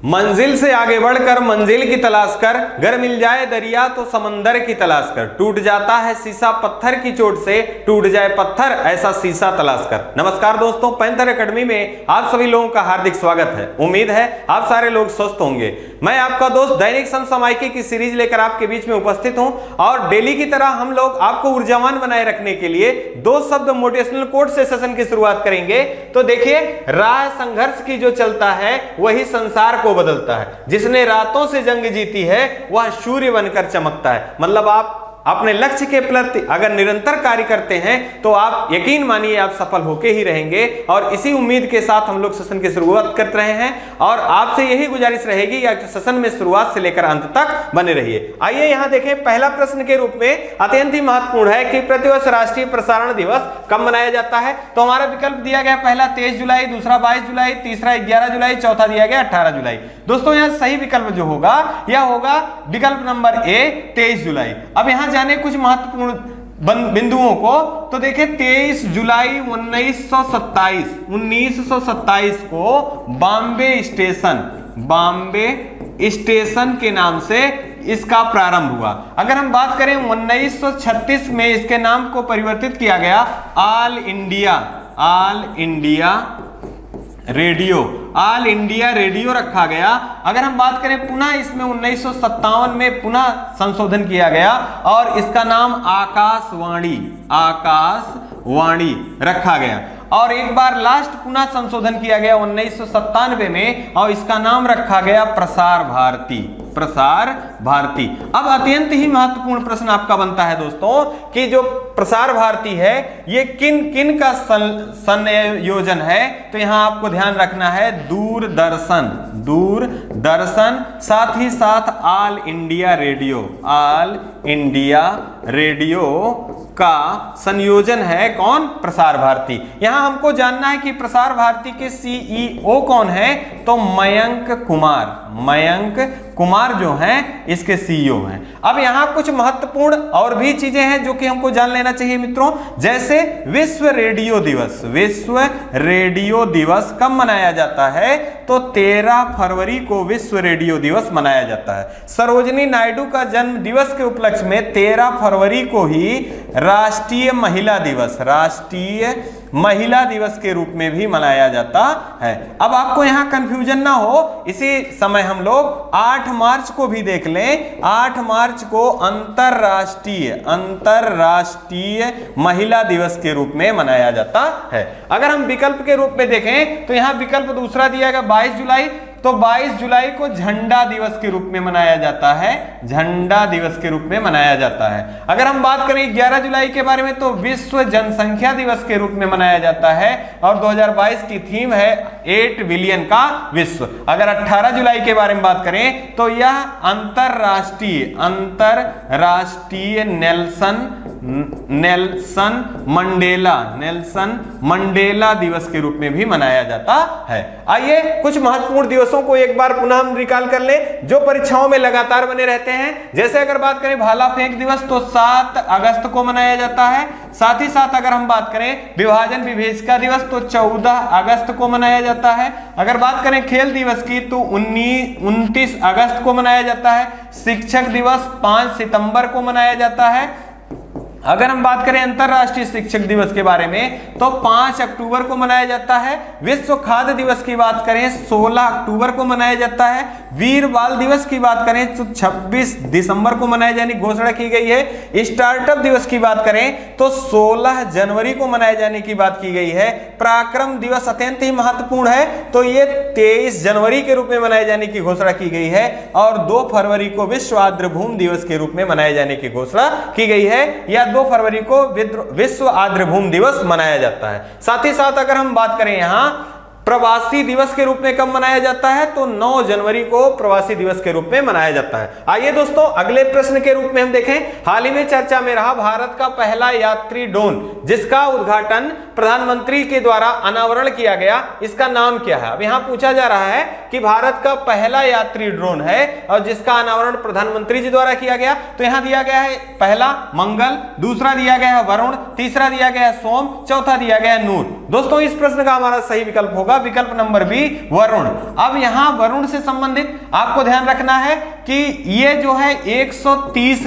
मंजिल से आगे बढ़कर मंजिल की तलाश कर, गर मिल जाए दरिया तो समंदर की तलाश कर, टूट जाता है शीशा पत्थर की चोट से, टूट जाए पत्थर ऐसा शीशा तलाश कर। नमस्कार दोस्तों, पैंथर एकेडमी में आप सभी लोगों का हार्दिक स्वागत है। उम्मीद है आप सारे लोग स्वस्थ होंगे। मैं आपका दोस्त दैनिक समसामयिकी की सीरीज लेकर आपके बीच में उपस्थित हूं और डेली की तरह हम लोग आपको ऊर्जावान बनाए रखने के लिए 2 शब्द मोटिवेशनल कोट से सेशन की शुरुआत करेंगे। तो देखिए, राह संघर्ष की जो चलता है वही संसार को बदलता है, जिसने रातों से जंग जीती है वह सूर्य बनकर चमकता है। मतलब आप अपने लक्ष्य के प्रति अगर निरंतर कार्य करते हैं तो आप यकीन मानिए आप सफल होके ही रहेंगे। और इसी उम्मीद के साथ हम लोग सेशन की शुरुआत कर रहे हैं और आपसे यही गुजारिश रहेगी कि सेशन में शुरुआत से लेकर अंत तक बने रहिए। आइए यहां देखें, पहला प्रश्न के रूप में अत्यंत ही महत्वपूर्ण है कि प्रतिवर्ष राष्ट्रीय प्रसारण दिवस कब मनाया जाता है। तो हमारा विकल्प दिया गया पहला 23 जुलाई, दूसरा 22 जुलाई, तीसरा 11 जुलाई, चौथा दिया गया 18 जुलाई। दोस्तों यहाँ सही विकल्प जो होगा यह होगा विकल्प नंबर ए 23 जुलाई। अब यहाँ जाने कुछ महत्वपूर्ण बिंदुओं को। तो देखिए 23 जुलाई 1927 को बॉम्बे स्टेशन के नाम से इसका प्रारंभ हुआ। अगर हम बात करें 1936 में इसके नाम को परिवर्तित किया गया, ऑल इंडिया रेडियो रखा गया। अगर हम बात करें पुनः इसमें 1957 में पुनः संशोधन किया गया और इसका नाम आकाशवाणी रखा गया। और एक बार लास्ट पुनः संशोधन किया गया 1997 में और इसका नाम रखा गया प्रसार भारती। अब अत्यंत ही महत्वपूर्ण प्रश्न आपका बनता है दोस्तों कि जो प्रसार भारती है ये किन का संयोजन है। तो यहां आपको ध्यान रखना है दूरदर्शन, साथ ही साथ ऑल इंडिया रेडियो का संयोजन है कौन? प्रसार भारती। यहां हमको जानना है कि प्रसार भारती के सीईओ कौन है। तो मयंक कुमार जो हैं इसके सीईओ हैं। अब यहां कुछ महत्वपूर्ण और भी चीजें हैं जो कि हमको जान लेना चाहिए मित्रों, जैसे विश्व रेडियो दिवस कब मनाया जाता है। तो 13 फरवरी को विश्व रेडियो दिवस मनाया जाता है। सरोजिनी नायडू का जन्म दिवस के उपलक्ष्य में 13 फरवरी को ही राष्ट्रीय महिला दिवस के रूप में भी मनाया जाता है। अब आपको यहां कंफ्यूजन ना हो, इसी समय हम लोग 8 मार्च को भी देख लें। 8 मार्च को अंतरराष्ट्रीय महिला दिवस के रूप में मनाया जाता है। अगर हम विकल्प के रूप में देखें तो यहां विकल्प दूसरा दिया गया 22 जुलाई। तो 22 जुलाई को झंडा दिवस के रूप में मनाया जाता है, अगर हम बात करें 11 जुलाई के बारे में तो विश्व जनसंख्या दिवस के रूप में मनाया जाता है और 2022 की थीम है 8 बिलियन का विश्व। अगर 18 जुलाई के बारे में बात करें तो यह अंतरराष्ट्रीय नेल्सन मंडेला दिवस के रूप में भी मनाया जाता है। आइए कुछ महत्वपूर्ण दिवसों को एक बार पुनः हम रिकॉल कर लें जो परीक्षाओं में लगातार बने रहते हैं। जैसे अगर बात करें भाला फेंक दिवस तो 7 अगस्त को मनाया जाता है। साथ ही साथ अगर हम बात करें विभाजन विभेदिका दिवस तो 14 अगस्त को मनाया जाता है। अगर बात करें खेल दिवस की तो 29 अगस्त को मनाया जाता है। शिक्षक दिवस 5 सितंबर को मनाया जाता है। अगर हम बात करें अंतरराष्ट्रीय शिक्षक दिवस के बारे में तो 5 अक्टूबर को मनाया जाता है। विश्व खाद्य दिवस की बात करें 16 अक्टूबर को मनाया जाता है। वीर बाल दिवस की बात करें तो 26 दिसंबर को मनाए जाने की घोषणा की गई है। स्टार्टअप दिवस की बात करें तो 16 जनवरी को मनाए जाने की बात की गई है। पराक्रम दिवस अत्यंत ही महत्वपूर्ण है तो ये 23 जनवरी के रूप में मनाए जाने की घोषणा की गई है और 2 फरवरी को विश्व आर्द्रभूमि दिवस के रूप में मनाए जाने की घोषणा की गई है, या 2 फरवरी को विश्व आर्द्रभूमि दिवस मनाया जाता है। साथ ही साथ अगर हम बात करें यहां प्रवासी दिवस के रूप में कब मनाया जाता है? तो 9 जनवरी को प्रवासी दिवस के रूप में मनाया जाता है। आइए दोस्तों अगले प्रश्न के रूप में हम देखें, हाल ही में चर्चा में रहा भारत का पहला यात्री ड्रोन जिसका उद्घाटन प्रधानमंत्री के द्वारा अनावरण किया गया, इसका नाम क्या है? अब यहां पूछा जा रहा है कि भारत का पहला यात्री ड्रोन है और जिसका अनावरण प्रधानमंत्री जी द्वारा किया गया, तो यहां दिया गया है पहला मंगल, दूसरा दिया गया है वरुण, तीसरा दिया गया है सोम, चौथा दिया गया है नूर। दोस्तों इस प्रश्न का हमारा सही विकल्प होगा विकल्प नंबर बी वरुण। अब यहां वरुण से संबंधित आपको ध्यान रखना है कि ये जो है 130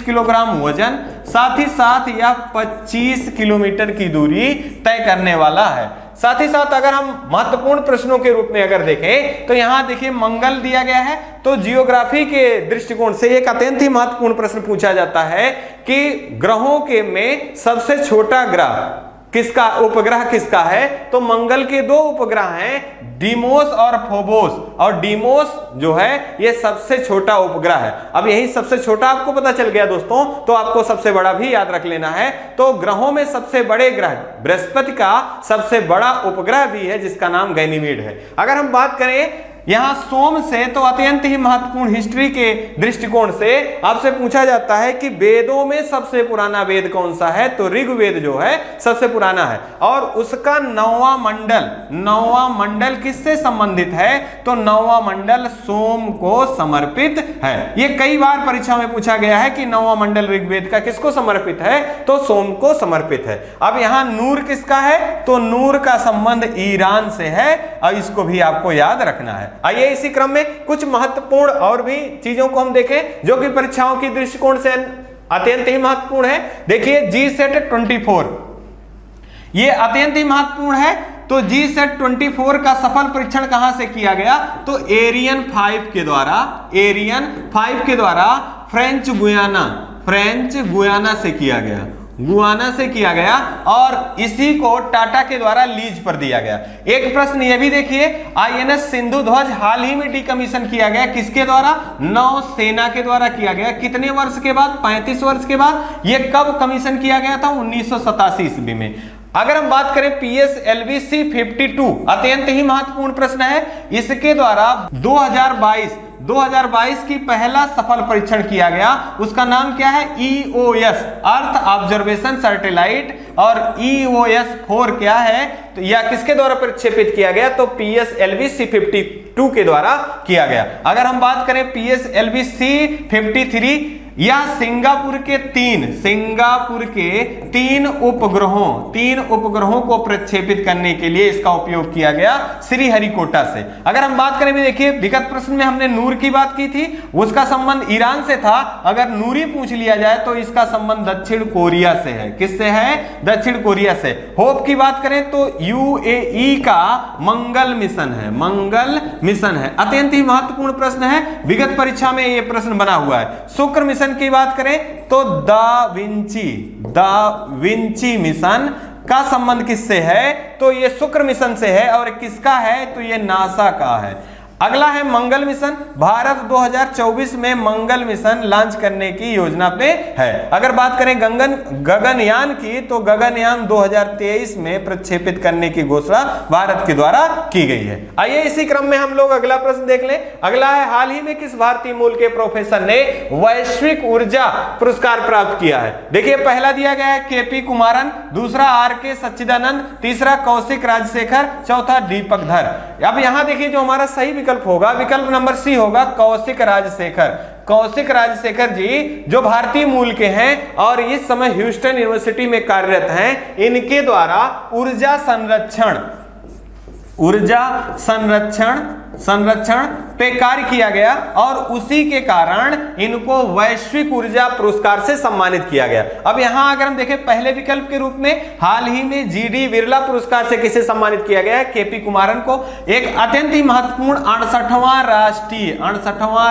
किलोग्राम वजन, साथ ही साथ यह 25 किलोमीटर की दूरी तय करने वाला है। साथ ही साथ अगर हम महत्वपूर्ण प्रश्नों के रूप में अगर देखें तो यहां देखिए मंगल दिया गया है, तो जियोग्राफी के दृष्टिकोण से एक अत्यंत ही महत्वपूर्ण प्रश्न पूछा जाता है कि ग्रहों के में सबसे छोटा ग्रह किसका, उपग्रह किसका है? तो मंगल के 2 उपग्रह हैं, डीमोस और फोबोस, और डीमोस जो है ये सबसे छोटा उपग्रह है। अब यही सबसे छोटा आपको पता चल गया दोस्तों, तो आपको सबसे बड़ा भी याद रख लेना है। तो ग्रहों में सबसे बड़े ग्रह बृहस्पति का सबसे बड़ा उपग्रह भी है जिसका नाम गैनीमेड है। अगर हम बात करें यहां सोम से, तो अत्यंत ही महत्वपूर्ण हिस्ट्री के दृष्टिकोण से आपसे पूछा जाता है कि वेदों में सबसे पुराना वेद कौन सा है? तो ऋग्वेद जो है सबसे पुराना है और उसका 9वां मंडल किससे संबंधित है? तो 9वां मंडल सोम को समर्पित है। ये कई बार परीक्षा में पूछा गया है कि 9वां मंडल ऋग्वेद का किसको समर्पित है? तो सोम को समर्पित है। अब यहां नूर किसका है? तो नूर का संबंध ईरान से है और इसको भी आपको याद रखना है। आइए इसी क्रम में कुछ महत्वपूर्ण और भी चीजों को हम देखें जो कि परीक्षाओं की दृष्टिकोण से अत्यंत ही महत्वपूर्ण है। देखिए GSET 24 ये अत्यंत ही महत्वपूर्ण है। तो GSET 24 का सफल परीक्षण कहां से किया गया? तो एरियन 5 के द्वारा फ्रेंच गुयाना से किया गया और इसी को टाटा के द्वारा लीज पर दिया गया। एक प्रश्न यह भी देखिए, INS सिंधु ध्वज हाल ही में डिकमीशन किया गया, किसके द्वारा? नौसेना के द्वारा किया गया। कितने वर्ष के बाद? 35 वर्ष के बाद। यह कब कमीशन किया गया था? 1987 ईस्वी में। अगर हम बात करें PSLV C-52 अत्यंत ही महत्वपूर्ण प्रश्न है, इसके द्वारा 2022 की पहला सफल परीक्षण किया गया। उसका नाम क्या है? EOS अर्थ ऑब्जर्वेशन सैटेलाइट, और EOS 4 क्या है? तो यह किसके द्वारा प्रक्षेपित किया गया? तो PSLV C-52 के द्वारा किया गया। अगर हम बात करें PSLV C-53, यह सिंगापुर के तीन उपग्रहों को प्रक्षेपित करने के लिए इसका उपयोग किया गया श्रीहरिकोटा से। अगर हम बात करें भी देखिए विगत प्रश्न में हमने नूर की बात की थी, उसका संबंध ईरान से था। अगर नूरी पूछ लिया जाए तो इसका संबंध दक्षिण कोरिया से है। किससे है? दक्षिण कोरिया से। होप की बात करें तो UAE का मंगल मिशन है। अत्यंत ही महत्वपूर्ण प्रश्न है, विगत परीक्षा में यह प्रश्न बना हुआ है। शुक्र मिशन की बात करें तो दा विंची मिशन का संबंध किससे है? तो ये शुक्र मिशन से है। और किसका है? तो ये नासा का है। अगला है मंगल मिशन। भारत 2024 में मंगल मिशन लॉन्च करने की योजना पे है। अगर बात करें गगनयान की, तो गगनयान 2023 में प्रक्षेपित करने की घोषणा भारत के द्वारा की गई है। आइए इसी क्रम में हम लोग अगला प्रश्न देख लें। अगला है, हाल ही में किस भारतीय मूल के प्रोफेसर ने वैश्विक ऊर्जा पुरस्कार प्राप्त किया है? देखिए पहला दिया गया है KP कुमारन, दूसरा RK सच्चिदानंद, तीसरा कौशिक राजशेखर, चौथा दीपक धर। अब यहां देखिए जो हमारा सही विकल्प होगा, विकल्प नंबर C होगा, कौशिक राजशेखर जी जो भारतीय मूल के हैं और इस समय ह्यूस्टन यूनिवर्सिटी में कार्यरत हैं। इनके द्वारा ऊर्जा संरक्षण पे कार्य किया गया और उसी के कारण इनको वैश्विक ऊर्जा पुरस्कार से सम्मानित किया गया। अब यहां अगर हम देखें पहले विकल्प के रूप में हाल ही में GD बिरला पुरस्कार से किसे सम्मानित किया गया है? KP कुमारन को। एक अत्यंत ही महत्वपूर्ण 68वां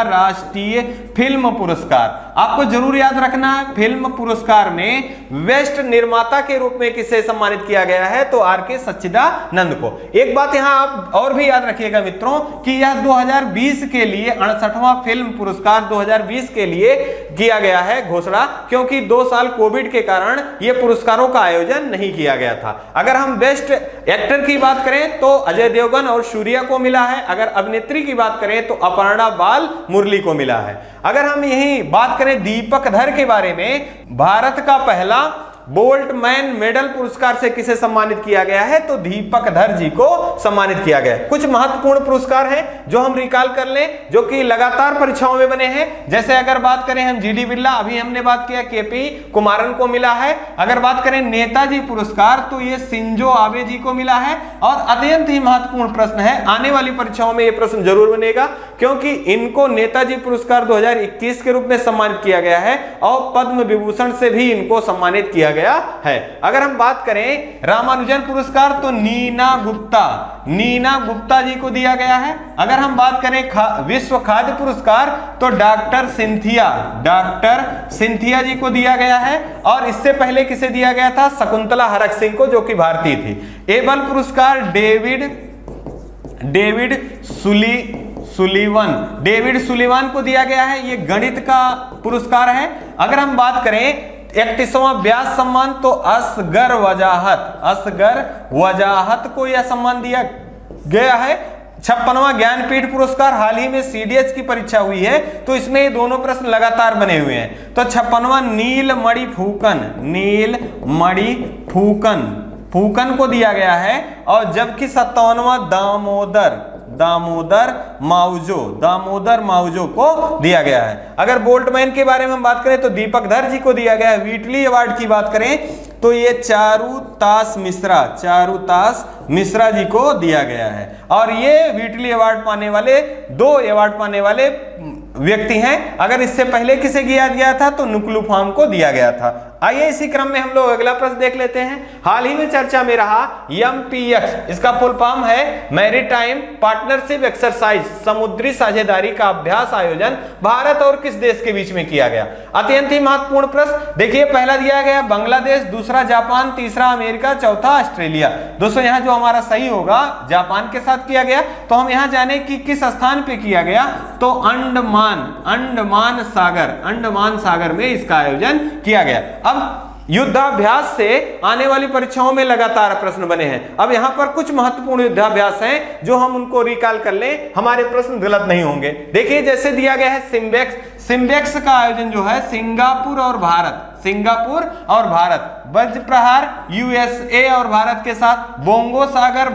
राष्ट्रीय फिल्म पुरस्कार आपको जरूर याद रखना है। फिल्म पुरस्कार में बेस्ट निर्माता के रूप में किसे सम्मानित किया गया है? तो RK सच्चिदानंद को। एक बात यहां आप और भी याद रखिएगा मित्रों कि यह 2020 के लिए 68वां फिल्म पुरस्कार 2020 के लिए किया गया है घोषणा, क्योंकि 2 साल कोविड के कारण ये पुरस्कारों का आयोजन नहीं किया गया था। अगर हम बेस्ट एक्टर की बात करें तो अजय देवगन और सूर्या को मिला है। अगर अभिनेत्री की बात करें तो अपर्णा बाल मुरली को मिला है। अगर हम यही बात करें दीपक धर के बारे में, भारत का पहला बोल्ट मैन मेडल पुरस्कार से किसे सम्मानित किया गया है, तो दीपक धर जी को सम्मानित किया गया है। कुछ महत्वपूर्ण पुरस्कार हैं जो हम रिकॉल कर लें, जो कि लगातार परीक्षाओं में बने हैं। जैसे अगर बात करें हम जीडी बिरला, अभी हमने बात किया केपी कुमारन को मिला है। अगर बात करें नेताजी पुरस्कार तो ये शिंजो आबे जी को मिला है। और अत्यंत ही महत्वपूर्ण प्रश्न है, आने वाली परीक्षाओं में ये प्रश्न जरूर बनेगा, क्योंकि इनको नेताजी पुरस्कार 2021 के रूप में सम्मानित किया गया है और पद्म विभूषण से भी इनको सम्मानित किया गया है। अगर हम बात करें रामानुजन पुरस्कार तो नीना गुप्ता जी को दिया गया है। अगर हम बात करें विश्व खाद्य पुरस्कार तो डॉक्टर सिंथिया जी को दिया गया है। और इससे पहले किसे दिया गया था, शकुंतला हरक सिंह को, जो कि भारतीय थी। एबल पुरस्कार डेविड सुलिवान को दिया गया है, ये गणित का पुरस्कार है। अगर हम बात करें 31वां व्यास सम्मान तो असगर वजाहत को यह सम्मान दिया गया है। 56वां ज्ञानपीठ पुरस्कार, हाल ही में सीडीएस की परीक्षा हुई है तो इसमें ये दोनों प्रश्न लगातार बने हुए हैं। तो 56वां नीलमणि फूकन को दिया गया है। और जबकि 57वां दामोदर माउजो को दिया गया है। अगर बोल्टमैन के बारे में हम बात करें तो दीपक धर जी को दिया गया है। व्हीटली अवार्ड की बात करें तो ये चारुतास मिश्रा जी को दिया गया है। और ये व्हीटली अवार्ड पाने वाले 2 अवार्ड पाने वाले व्यक्ति हैं। अगर इससे पहले किसे दिया गया था तो नुकलू फार्म को दिया गया था। आइए इसी क्रम में हम लोग अगला प्रश्न देख लेते हैं। हाल ही में चर्चा में रहा MPX, इसका फुल फॉर्म है मैरीटाइम पार्टनरशिप एक्सरसाइज, समुद्री साझेदारी का अभ्यास आयोजन भारत और किस देश के बीच में किया गया। अत्यंत ही महत्वपूर्ण प्रश्न। देखिए, पहला दिया गया बांग्लादेश, दूसरा जापान, तीसरा अमेरिका, चौथा ऑस्ट्रेलिया। दोस्तों यहाँ जो हमारा सही होगा जापान के साथ किया गया। तो हम यहाँ जाने कि किस स्थान पे किया गया, तो अंडमान सागर में इसका आयोजन किया गया। अब युद्धाभ्यास से आने वाली परीक्षाओं में लगातार प्रश्न बने हैं। अब यहाँ पर कुछ महत्वपूर्ण युद्धाभ्यास हैं जो हम उनको रिकॉल कर लें, हमारे प्रश्न गलत नहीं होंगे। देखिए, जैसे दिया गया है सिम्बेक्स का आयोजन जो है सिंगापुर और भारत, वज्र प्रहार USA और भारत के साथ, बोंगो सागर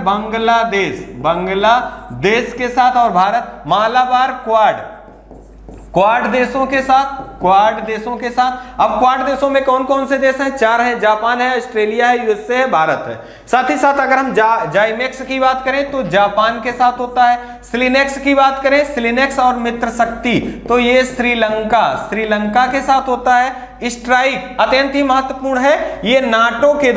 बांग्लादेश के साथ और भारत, मालाबार क्वाड देशों के साथ। अब क्वाड देशों में कौन कौन से देश हैं? 4 हैं, जापान है, ऑस्ट्रेलिया है, USA है, भारत है। साथ ही साथ अगर हम जाइमेक्स की बात करें तो जापान के साथ होता है। स्लिनेक्स की बात करें, स्लिनेक्स और मित्र शक्ति तो ये श्रीलंका के साथ होता है। स्ट्राइक अत्यंत ही महत्वपूर्ण है, ये नाटो के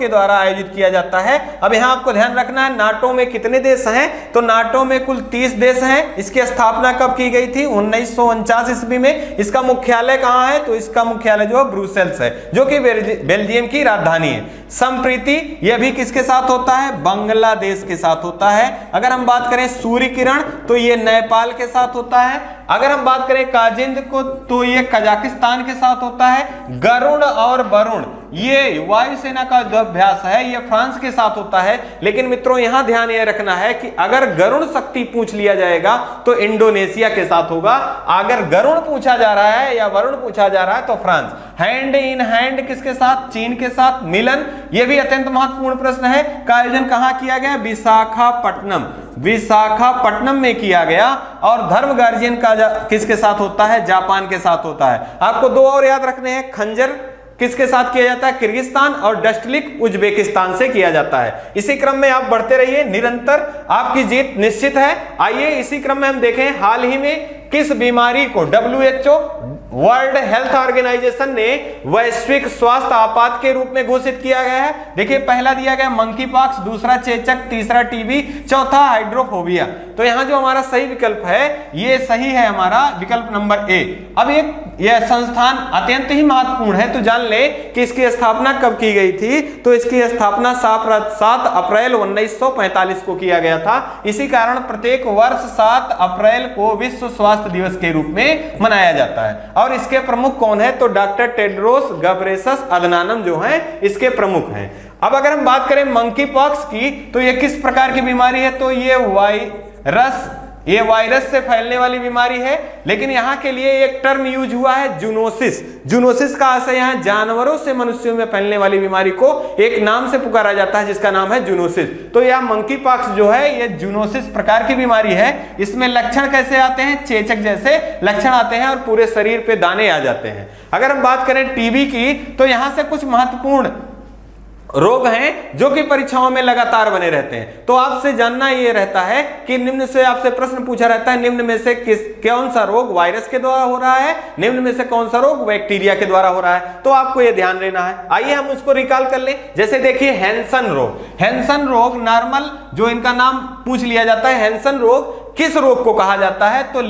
द्वारा आयोजित किया जाता है। अब यहाँ आपको ध्यान रखना है नाटो में कितने देश हैं, तो नाटो में कुल 30 देश हैं। इसकी स्थापना कब की गई थी? 1949 ईस्वी में। इसका मुख्यालय कहाँ है? तो इसका मुख्यालय जो है ब्रुसेल्स है, जो कि बेल्जियम की राजधानी है। संप्रीति यह भी किसके साथ होता है? बांग्लादेश के साथ होता है। अगर हम बात करें सूर्य किरण तो ये नेपाल के साथ होता है। अगर हम बात करें काजिंद को तो ये कजाकिस्तान के साथ होता है। गरुड़ और वरुण ये वायुसेना का युद्धाभ्यास है, ये फ्रांस के साथ होता है। लेकिन मित्रों यहाँ ध्यान यह रखना है कि अगर गरुड़ शक्ति पूछ लिया जाएगा तो इंडोनेशिया के साथ होगा। अगर गरुड़ पूछा जा रहा है या वरुण पूछा जा रहा है तो फ्रांस। हैंड इन हैंड किसके साथ? चीन के साथ। मिलन यह भी अत्यंत महत्वपूर्ण प्रश्न है। का आयोजन कहाँ किया गया? विशाखापट्टनम में किया गया। और धर्म गार्जियन का किसके साथ होता है? जापान के साथ होता है। आपको 2 और याद रखने हैं। खंजर किसके साथ किया जाता है? किर्गिस्तान। और डस्टलिक उज्बेकिस्तान से किया जाता है। इसी क्रम में आप बढ़ते रहिए, निरंतर आपकी जीत निश्चित है। आइए इसी क्रम में हम देखें हाल ही में किस बीमारी को WHO वर्ल्ड हेल्थ ऑर्गेनाइजेशन ने वैश्विक स्वास्थ्य आपात के रूप में घोषित किया गया है। देखिए पहला दिया गया मंकी पॉक्स, दूसरा चेचक, तीसरा टीबी, चौथा हाइड्रोफोबिया। तो यहां जो हमारा सही विकल्प है ये सही है हमारा विकल्प नंबर ए। अब यह संस्थान अत्यंत ही महत्वपूर्ण है, तो जान ले कि इसकी स्थापना कब की गई थी। तो इसकी स्थापना 7 अप्रैल 1945 को किया गया था। इसी कारण प्रत्येक वर्ष 7 अप्रैल को विश्व स्वास्थ्य दिवस के रूप में मनाया जाता है। और इसके प्रमुख कौन है, तो डॉक्टर टेड्रोस गब्रेसस अदनानम जो हैं इसके प्रमुख हैं। अब अगर हम बात करें मंकी पॉक्स की, तो ये किस प्रकार की बीमारी है, तो ये वायरस से फैलने वाली बीमारी है। लेकिन यहाँ के लिए एक टर्म यूज हुआ है जूनोसिस। जूनोसिस का अर्थ यहाँ जानवरों से मनुष्यों में फैलने वाली बीमारी को एक नाम से पुकारा जाता है जिसका नाम है जूनोसिस। तो यह मंकी पॉक्स जो है ये जूनोसिस प्रकार की बीमारी है। इसमें लक्षण कैसे आते हैं, चेचक जैसे लक्षण आते हैं और पूरे शरीर पे दाने आ जाते हैं। अगर हम बात करें टीबी की, तो यहाँ से कुछ महत्वपूर्ण रोग हैं जो कि परीक्षाओं में लगातार बने रहते हैं। तो आपसे जानना ये रहता है कि निम्न से आपसे प्रश्न पूछा रहता है, निम्न में से कौन सा रोग वायरस के द्वारा हो रहा है, निम्न में से कौन सा रोग बैक्टीरिया के द्वारा हो रहा है। तो आपको ये ध्यान देना है। आइए हम उसको रिकॉल कर लें। जैसे देखिए हैंसन रोग, हैंसन रोग नॉर्मल जो इनका नाम पूछ लिया जाता है, हैंसन रोग किस रोग को कहा जाता है, तो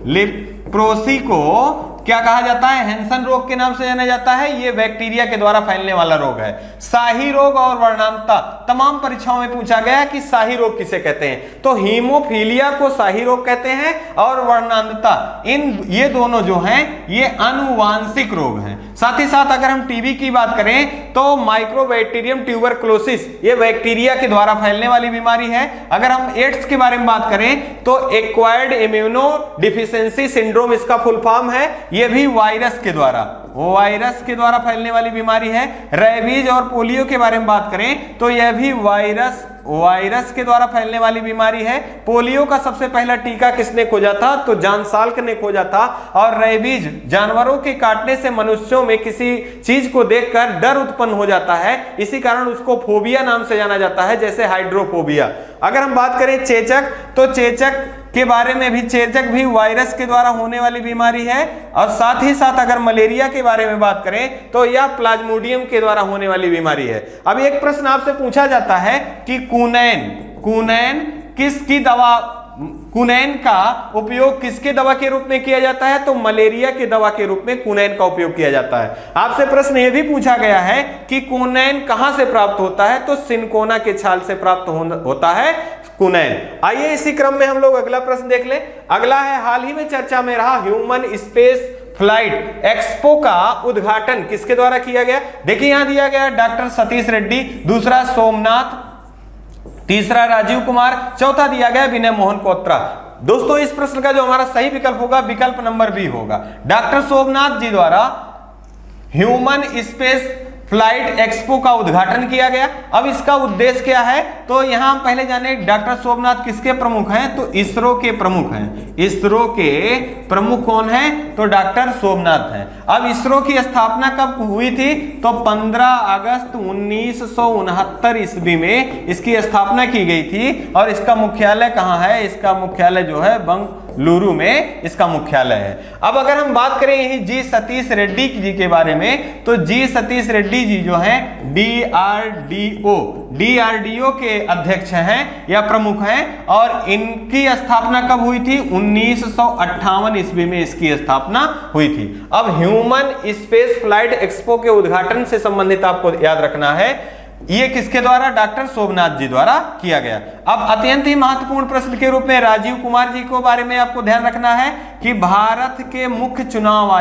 लिप्रोसी को क्या कहा जाता है, हैंसन रोग के नाम से जाना जाता है। ये बैक्टीरिया के द्वारा फैलने वाला रोग है। शाही रोग और वर्णांतता तमाम परीक्षाओं में पूछा गया है कि शाही रोग किसे कहते हैं, तो हीमोफीलिया को शाही रोग कहते हैं और वर्णांतता ये दोनों जो हैं ये आनुवांशिक रोग हैं। साथ ही साथ अगर हम टीबी की बात करें तो माइक्रोबैक्टीरियम ट्यूबरकुलोसिस ये बैक्टीरिया के द्वारा फैलने वाली बीमारी है। अगर हम एड्स के बारे में बात करें तो एक्वायर्ड इम्यूनो डिफिशियंसी सिंड्रोम इसका फुल फॉर्म है। ये भी वायरस के द्वारा फैलने वाली बीमारी है। रेबीज और पोलियो के बारे में बात करें तो यह भी वायरस के द्वारा फैलने वाली बीमारी है। पोलियो का सबसे पहला टीका किसने खोजा था, तो जॉन साल्क ने खोजा था। और रेबीज जानवरों के काटने से मनुष्यों में किसी चीज को देखकर डर उत्पन्न हो जाता है, इसी कारण उसको फोबिया नाम से जाना जाता है, जैसे हाइड्रोफोबिया। अगर हम बात करें चेचक, तो चेचक के बारे में भी, चेचक भी वायरस के द्वारा होने वाली बीमारी है। और साथ ही साथ अगर मलेरिया के बारे में बात करें तो यह प्लाज्मोडियम के द्वारा होने वाली बीमारी है। अब एक प्रश्न आपसे पूछा जाता है कि कुनैन का उपयोग किसके दवा के रूप में किया जाता है, तो मलेरिया के दवा के रूप में कुनैन का उपयोग किया जाता है। आपसे प्रश्न यह भी पूछा गया है कि कुनैन कहां से प्राप्त होता है, तो सिनकोना के छाल से प्राप्त होता है कुनैन। आइए इसी क्रम में हम लोग अगला प्रश्न देख लें। अगला है हाल ही में चर्चा में रहा ह्यूमन स्पेस फ्लाइट एक्सपो का उद्घाटन किसके द्वारा किया गया। देखिए यहां दिया गया डॉक्टर सतीश रेड्डी, दूसरा सोमनाथ, तीसरा राजीव कुमार, चौथा दिया गया विनय मोहन क्वात्रा। दोस्तों इस प्रश्न का जो हमारा सही विकल्प होगा विकल्प नंबर बी होगा। डॉक्टर सोमनाथ जी द्वारा ह्यूमन स्पेस फ्लाइट एक्सपो का उद्घाटन किया गया। अब इसका उद्देश्य क्या है, तो यहां हम पहले जाने डॉक्टर सोमनाथ किसके प्रमुख हैं, तो इसरो के प्रमुख हैं। इसरो के प्रमुख कौन है, तो डॉक्टर सोमनाथ हैं। अब इसरो की स्थापना कब हुई थी, तो 15 अगस्त 1969 ईस्वी में इसकी स्थापना की गई थी। और इसका मुख्यालय कहां है, इसका मुख्यालय जो है बेंगलुरु में इसका मुख्यालय है। अब अगर हम बात करें यही जी सतीश रेड्डी जी के बारे में, तो जी सतीश रेड्डी जी जो हैं डीआरडीओ के अध्यक्ष हैं या प्रमुख हैं। और इनकी स्थापना कब हुई थी, 1958 ईस्वी में इसकी स्थापना हुई थी। अब ह्यूमन स्पेस फ्लाइट एक्सपो के उद्घाटन से संबंधित आपको याद रखना है ये किसके द्वारा, डॉक्टर सोमनाथ जी द्वारा किया गया। अब अत्यंत ही महत्वपूर्ण प्रश्न के रूप में राजीव कुमार जी को बारे में आपको ध्यान रखना है कि भारत के मुख्य चुनाव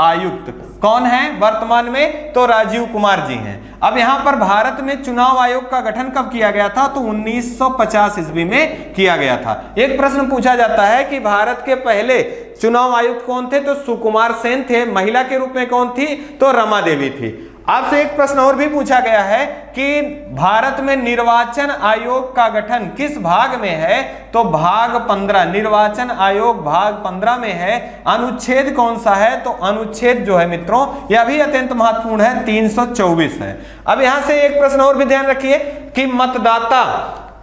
आयुक्त कौन है वर्तमान में, तो राजीव कुमार जी हैं। अब यहां पर भारत में चुनाव आयोग का गठन कब किया गया था, तो 1950 ईस्वी में किया गया था। एक प्रश्न पूछा जाता है कि भारत के पहले चुनाव आयुक्त कौन थे, तो सुकुमार सेन थे। महिला के रूप में कौन थी, तो रमा देवी थी। आपसे एक प्रश्न और भी पूछा गया है कि भारत में निर्वाचन आयोग का गठन किस भाग में है, तो भाग 15, निर्वाचन आयोग भाग 15 में है। अनुच्छेद कौन सा है, तो अनुच्छेद जो है मित्रों यह भी अत्यंत महत्वपूर्ण है, 324 है। अब यहां से एक प्रश्न और भी ध्यान रखिए कि मतदाता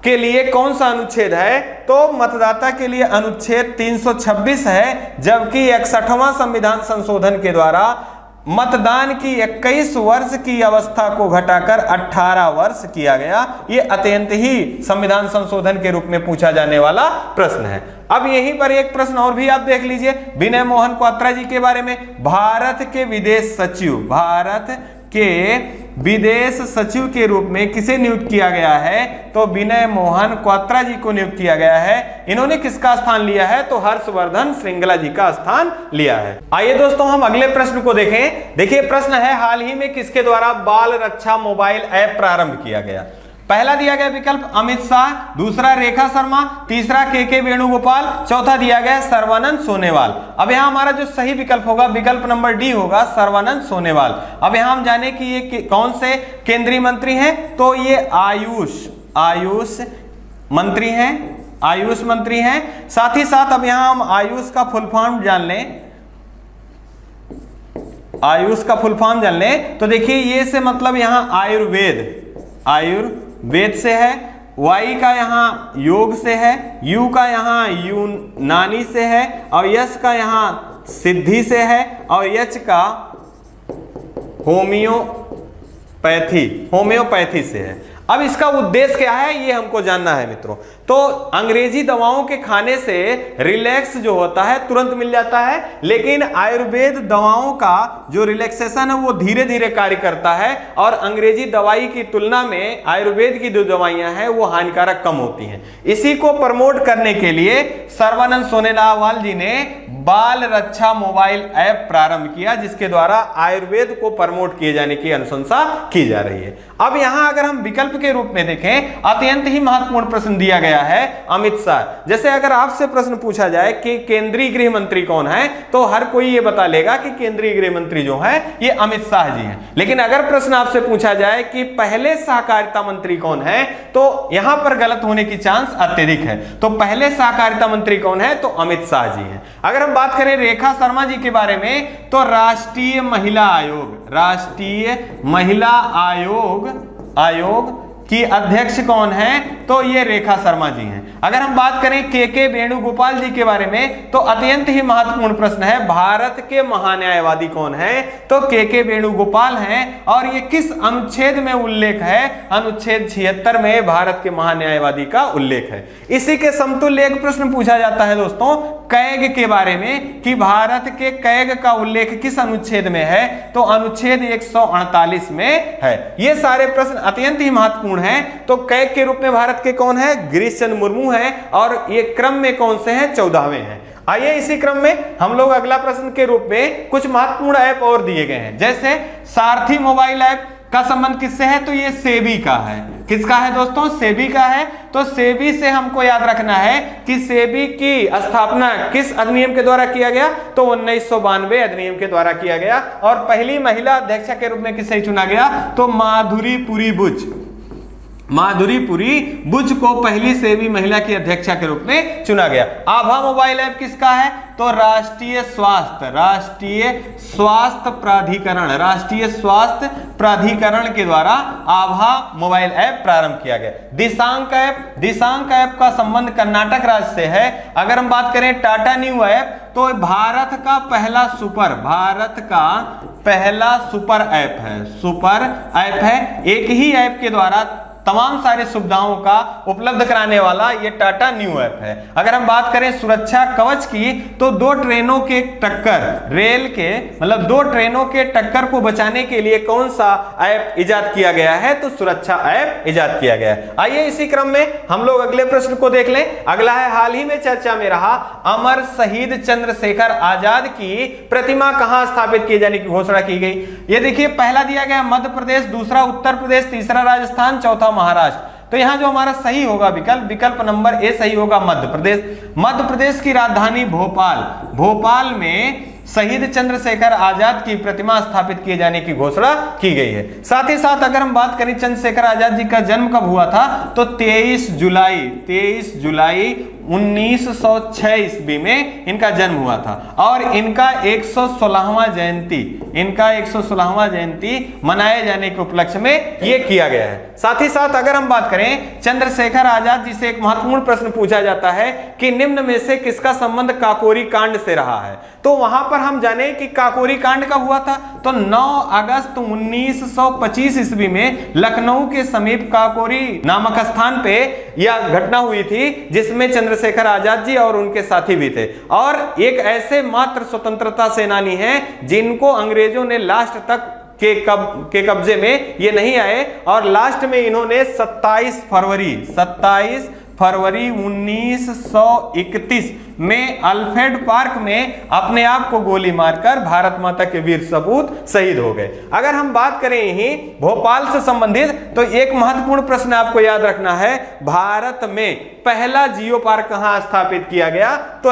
के लिए कौन सा अनुच्छेद है? तो मतदाता के लिए अनुच्छेद 326 है, जबकि 61वां संविधान संशोधन के द्वारा मतदान की 21 वर्ष की अवस्था को घटाकर 18 वर्ष किया गया। ये अत्यंत ही संविधान संशोधन के रूप में पूछा जाने वाला प्रश्न है। अब यहीं पर एक प्रश्न और भी आप देख लीजिए विनय मोहन क्वात्रा जी के बारे में। भारत के विदेश सचिव के रूप में किसे नियुक्त किया गया है? तो विनय मोहन क्वात्रा जी को नियुक्त किया गया है। इन्होंने किसका स्थान लिया है? तो हर्षवर्धन श्रृंगला जी का स्थान लिया है। आइए दोस्तों हम अगले प्रश्न को देखें। देखिए प्रश्न है, हाल ही में किसके द्वारा बाल रक्षा मोबाइल ऐप प्रारंभ किया गया? पहला दिया गया विकल्प अमित शाह, दूसरा रेखा शर्मा, तीसरा के वेणुगोपाल, चौथा दिया गया सर्वानंद सोनेवाल। अब यहाँ हमारा जो सही विकल्प होगा विकल्प नंबर डी होगा, सर्वानंद सोनेवाल। अब यहाँ हम जाने कि ये कौन से केंद्रीय मंत्री हैं? तो ये आयुष मंत्री हैं, आयुष मंत्री हैं। साथ ही साथ अब यहाँ हम आयुष का फुल फॉर्म जान लें, आयुष का फुल फॉर्म जान लें तो देखिए ये से मतलब यहाँ आयुर्वेद से है, वाई का यहाँ योग से है, यू का यहाँ यूनानी से है, और यश का यहाँ सिद्धि से है, और यच का होम्योपैथी से है। अब इसका उद्देश्य क्या है ये हमको जानना है मित्रों। तो अंग्रेजी दवाओं के खाने से रिलैक्स जो होता है तुरंत मिल जाता है, लेकिन आयुर्वेद दवाओं का जो रिलैक्सेशन है वो धीरे धीरे कार्य करता है, और अंग्रेजी दवाई की तुलना में आयुर्वेद की जो दवाइयां हैं वो हानिकारक कम होती हैं। इसी को प्रमोट करने के लिए सर्वानंद सोनेवाल जी ने बाल रक्षा मोबाइल ऐप प्रारंभ किया, जिसके द्वारा आयुर्वेद को प्रमोट किए जाने की अनुशंसा की जा रही है। अब यहां अगर हम विकल्प के रूप में देखें, अत्यंत ही महत्वपूर्ण प्रश्न दिया गया है अमित शाह। जैसे अगर आपसे प्रश्न पूछा जाए कि केंद्रीय गृह मंत्री कौन है, तो हर कोई ये बता लेगा कि केंद्रीय गृह मंत्री जो है ये अमित शाह जी हैं। लेकिन अगर प्रश्न आपसे पूछा जाए कि पहले सहकारिता मंत्री कौन है, तो यहां पर गलत होने की चांस अत्यधिक है। तो पहले सहकारिता मंत्री कौन है? तो अमित शाह जी हैं। अगर हम बात करें रेखा शर्मा जी के बारे में, तो राष्ट्रीय महिला आयोग की अध्यक्ष कौन है? तो ये रेखा शर्मा जी हैं। अगर हम बात करें के वेणुगोपाल जी के बारे में, तो अत्यंत ही महत्वपूर्ण प्रश्न है, भारत के महान्यायवादी कौन है? तो के वेणुगोपाल हैं। और ये किस अनुच्छेद में उल्लेख है? अनुच्छेद 76 में भारत के महान्यायवादी का उल्लेख है। इसी के समतुल्य एक प्रश्न पूछा जाता है दोस्तों कैग के बारे में, कि भारत के कैग का उल्लेख किस अनुच्छेद में है? तो अनुच्छेद 148 में है। ये सारे प्रश्न अत्यंत ही महत्वपूर्ण है। तो कैग के रूप में भारत के कौन है? गिरीश चंद्र मुर्मू है, और ये क्रम में कौन से हैं? 14वें हैं। आइए इसी क्रम में हम लोग अगला प्रश्न के रूप में कुछ महत्वपूर्ण ऐप और दिए गए हैं। जैसे सारथी मोबाइल ऐप का संबंध किससे है? तो ये सेबी का है। किसका है दोस्तों? सेबी का है। तो सेबी से हमको याद रखना है कि सेबी की स्थापना किस अधिनियम के द्वारा किया गया? तो 1992 अधिनियम के द्वारा किया गया। और पहली महिला अध्यक्षा के रूप में किसे चुना गया? तो माधुरी बुच को पहली सेबी महिला की अध्यक्षा के रूप में चुना गया। आभा मोबाइल ऐप किसका है? तो राष्ट्रीय स्वास्थ्य प्राधिकरण के द्वारा आभा मोबाइल ऐप प्रारंभ किया गया। दिशांक ऐप का संबंध कर्नाटक राज्य से है। अगर हम बात करें टाटा न्यू ऐप, तो भारत का पहला सुपर ऐप है। एक ही ऐप के द्वारा तमाम सारी सुविधाओं का उपलब्ध कराने वाला ये टाटा न्यू ऐप है। अगर हम बात करें सुरक्षा कवच की, तो दो ट्रेनों के टक्कर को बचाने के लिए कौन सा ऐप इजाद किया गया है? तो सुरक्षा ऐप इजाद किया गया है। आइए इसी क्रम में हम लोग अगले प्रश्न को देख लें। अगला है, हाल ही में चर्चा में रहा अमर शहीद चंद्रशेखर आजाद की प्रतिमा कहां स्थापित किए जाने की घोषणा की गई? ये देखिए, पहला दिया गया मध्य प्रदेश, दूसरा उत्तर प्रदेश, तीसरा राजस्थान, चौथा महाराष्ट्र। तो यहां जो हमारा सही होगा विकल्प नंबर ए सही होगा, मध्य प्रदेश की राजधानी भोपाल में शहीद चंद्रशेखर आजाद की प्रतिमा स्थापित किए जाने की घोषणा की गई है। साथ ही साथ अगर हम बात करें चंद्रशेखर आजाद जी का जन्म कब हुआ था, तो 23 जुलाई 1906 ईस्वी में इनका जन्म हुआ था और इनका 116वां जयंती मनाए जाने के उपलक्ष्य में ये किया गया है। साथ ही साथ अगर हम बात करें चंद्रशेखर आजाद जी से एक महत्वपूर्ण प्रश्न पूछा जाता है कि निम्न में से किसका संबंध काकोरी कांड से रहा है, तो वहां पर हम जाने कि काकोरी कांड कब हुआ था, तो 9 अगस्त 1925 ईस्वी में लखनऊ के समीप काकोरी नामक स्थान पे यह घटना हुई थी, जिसमें चंद्रशेखर आजाद जी और उनके साथी भी थे और एक ऐसे मात्र स्वतंत्रता सेनानी हैं जिनको अंग्रेजों ने लास्ट तक के कब्जे में ये नहीं आए और लास्ट में इन्होंने 27 फरवरी 1931 में अल्फ्रेड पार्क में अपने आप को गोली मारकर भारत माता के वीर सपूत शहीद हो गए। अगर हम बात करें यही भोपाल से संबंधित तो एक महत्वपूर्ण प्रश्न आपको याद रखना है, भारत में पहला जियो पार्क कहां स्थापित किया गया, तो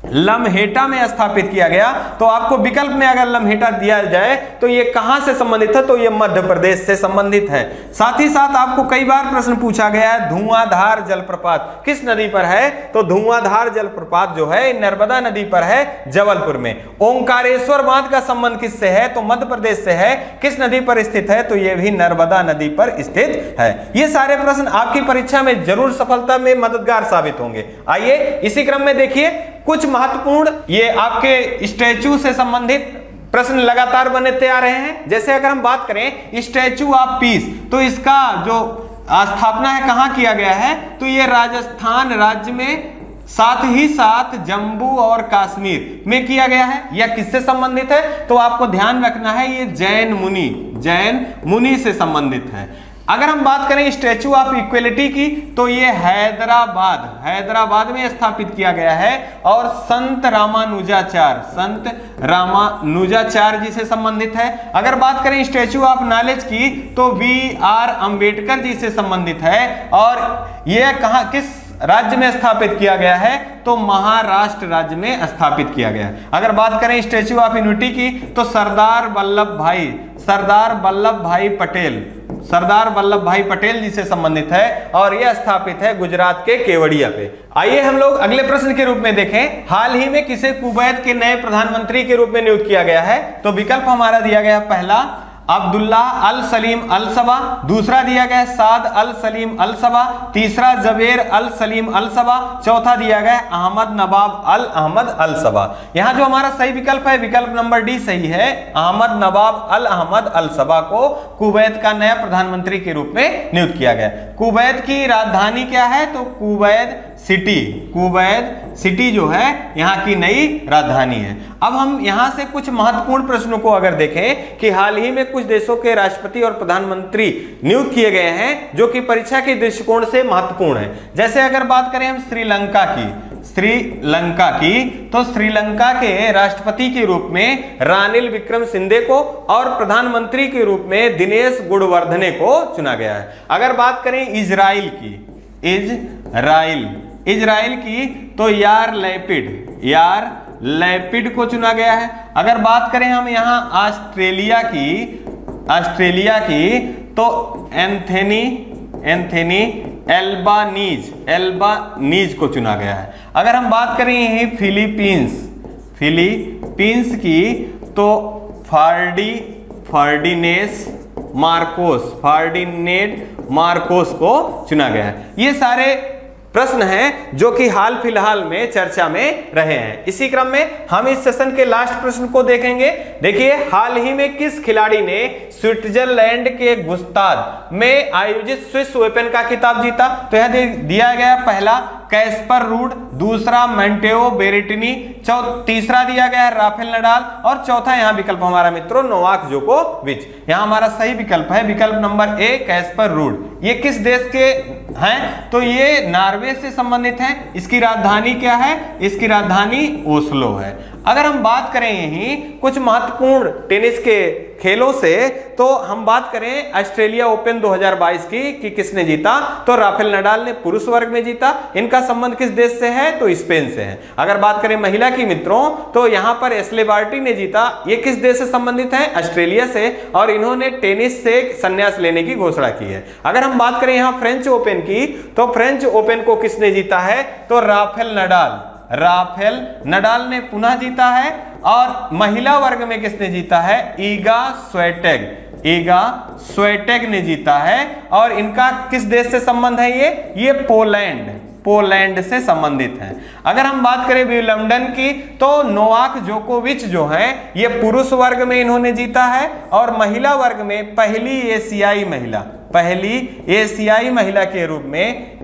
लम्हेटा में स्थापित किया गया। तो आपको विकल्प में अगर लम्हेटा दिया जाए तो ये कहां से संबंधित है, तो ये मध्य प्रदेश से संबंधित है। साथ ही साथ आपको कई बार प्रश्न पूछा गया है धुआंधार जलप्रपात किस नदी पर है, तो धुआंधार जलप्रपात जो है नर्मदा नदी पर है, जबलपुर में। ओंकारेश्वर बांध का संबंध किससे है, तो मध्य प्रदेश से है। किस नदी पर स्थित है, तो ये भी नर्मदा नदी पर स्थित है। ये सारे प्रश्न आपकी परीक्षा में जरूर सफलता में मददगार साबित होंगे। आइए इसी क्रम में देखिए कुछ महत्वपूर्ण ये आपके स्टैचू से संबंधित प्रश्न लगातार बनते आ रहे हैं। जैसे अगर हम बात करें स्टैचू ऑफ पीस, तो इसका जो स्थापना है कहां किया गया है, तो ये राजस्थान राज्य में, साथ ही साथ जम्मू और कश्मीर में किया गया है। यह किससे संबंधित है, तो आपको ध्यान रखना है ये जैन मुनि से संबंधित है। अगर हम बात करें स्टैचू ऑफ इक्वलिटी की, तो ये हैदराबाद में स्थापित किया गया है और संत रामानुजाचार्य जी से संबंधित है। अगर बात करें स्टैचू ऑफ नॉलेज की, तो BR अम्बेडकर जी से संबंधित है और यह किस राज्य में स्थापित किया गया है, तो महाराष्ट्र राज्य में स्थापित किया गया है। अगर बात करें स्टैचू ऑफ यूनिटी की, तो सरदार वल्लभ भाई पटेल जी से संबंधित है और यह स्थापित है गुजरात के केवड़िया पे। आइए हम लोग अगले प्रश्न के रूप में देखें, हाल ही में किसे कुवैत के नए प्रधानमंत्री के रूप में नियुक्त किया गया है, तो विकल्प हमारा दिया गया पहला अब्दुल्ला अल सलीम अल सबा, दूसरा दिया गया साद अल सलीम अल सबा, तीसरा जबेर अल सलीम अल सबा, चौथा दिया गया अहमद नवाब अल सबा। यहां जो हमारा सही विकल्प है विकल्प नंबर डी सही है, अहमद नवाब अल सबा को कुवैत का नया प्रधानमंत्री के रूप में नियुक्त किया गया। कुवैत की राजधानी क्या है, तो कुवैत सिटी जो है यहाँ की नई राजधानी है। अब हम यहाँ से कुछ महत्वपूर्ण प्रश्नों को अगर देखें कि हाल ही में कुछ देशों के राष्ट्रपति और प्रधानमंत्री नियुक्त किए गए हैं जो कि परीक्षा के दृष्टिकोण से महत्वपूर्ण है। जैसे अगर बात करें हम श्रीलंका की, तो श्रीलंका के राष्ट्रपति के रूप में रानिल विक्रमसिंघे को और प्रधानमंत्री के रूप में दिनेश गुणवर्धने को चुना गया है। अगर बात करें इजराइल की, तो यार लैपिड को चुना गया है। अगर बात करें हम यहाँ ऑस्ट्रेलिया की, तो एंथनी एल्बानीज को चुना गया है। अगर हम बात करें यही फिलीपींस की, तो फर्डिनेट मार्कोस को चुना गया है। ये सारे प्रश्न हैं जो कि हाल फिलहाल में चर्चा में रहे हैं। इसी क्रम में हम इस सेशन के लास्ट प्रश्न को देखेंगे। देखिए हाल ही में किस खिलाड़ी ने स्विट्जरलैंड के गुस्ताद में आयोजित स्विस ओपन का खिताब जीता, तो यह दिया गया पहला कैस्पर रूड, दूसरा मेंटेओ बेरेटिनी, तीसरा दिया गया राफेल नडाल और चौथा यहाँ विकल्प हमारा मित्रों नोवाक जोकोविच। यहाँ हमारा सही विकल्प है विकल्प नंबर ए कैस्पर रूड। ये किस देश के हैं, तो ये नॉर्वे से संबंधित है। इसकी राजधानी क्या है, इसकी राजधानी ओस्लो है। अगर हम बात करें यही कुछ महत्वपूर्ण टेनिस के खेलों से, तो हम बात करें ऑस्ट्रेलिया ओपन 2022 की कि किसने जीता, तो राफेल नडाल ने पुरुष वर्ग में जीता। इनका संबंध किस देश से है, तो स्पेन से है। अगर बात करें महिला की मित्रों, तो यहां पर एश्ले बार्टी ने जीता। ये किस देश से संबंधित है, ऑस्ट्रेलिया से, और इन्होंने टेनिस से संन्यास लेने की घोषणा की है। अगर हम बात करें यहां फ्रेंच ओपन की, तो फ्रेंच ओपन को किसने जीता है, तो राफेल नडाल ने पुनः जीता है। और महिला वर्ग में किसने जीता है, ईगा स्वेटेग ने जीता है। और इनका किस देश से संबंध है, ये पोलैंड से संबंधित है। अगर हम बात करें विंबलडन की, तो नोवाक जोकोविच जो है ये पुरुष वर्ग में इन्होंने जीता है। और महिला वर्ग में पहली एशियाई महिला के रूप में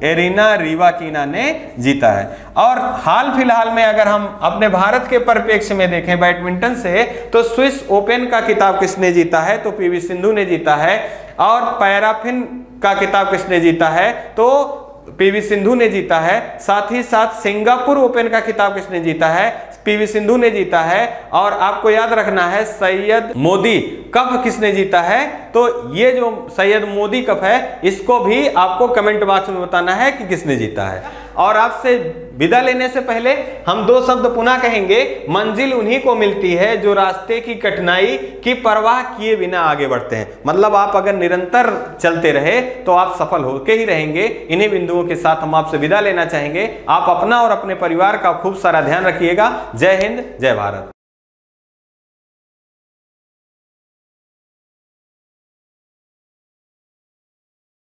एरिना रिवाकीना ने जीता है। और हाल फिलहाल में अगर हम अपने भारत के परिप्रेक्ष्य में देखें बैडमिंटन से, तो स्विस ओपन का खिताब किसने जीता है, तो पीवी सिंधु ने जीता है। और पैराफिन का खिताब किसने जीता है, तो पीवी सिंधु ने जीता है। साथ ही साथ सिंगापुर ओपन का खिताब किसने जीता है, पीवी सिंधु ने जीता है। और आपको याद रखना है सैयद मोदी कप किसने जीता है, तो ये जो सैयद मोदी कप है इसको भी आपको कमेंट बॉक्स में बताना है कि किसने जीता है। और आपसे विदा लेने से पहले हम दो शब्द पुनः कहेंगे, मंजिल उन्हीं को मिलती है जो रास्ते की कठिनाई की परवाह किए बिना आगे बढ़ते हैं। मतलब आप अगर निरंतर चलते रहे तो आप सफल होके ही रहेंगे। इन्हीं बिंदुओं के साथ हम आपसे विदा लेना चाहेंगे। आप अपना और अपने परिवार का खूब सारा ध्यान रखिएगा। जय हिंद, जय भारत।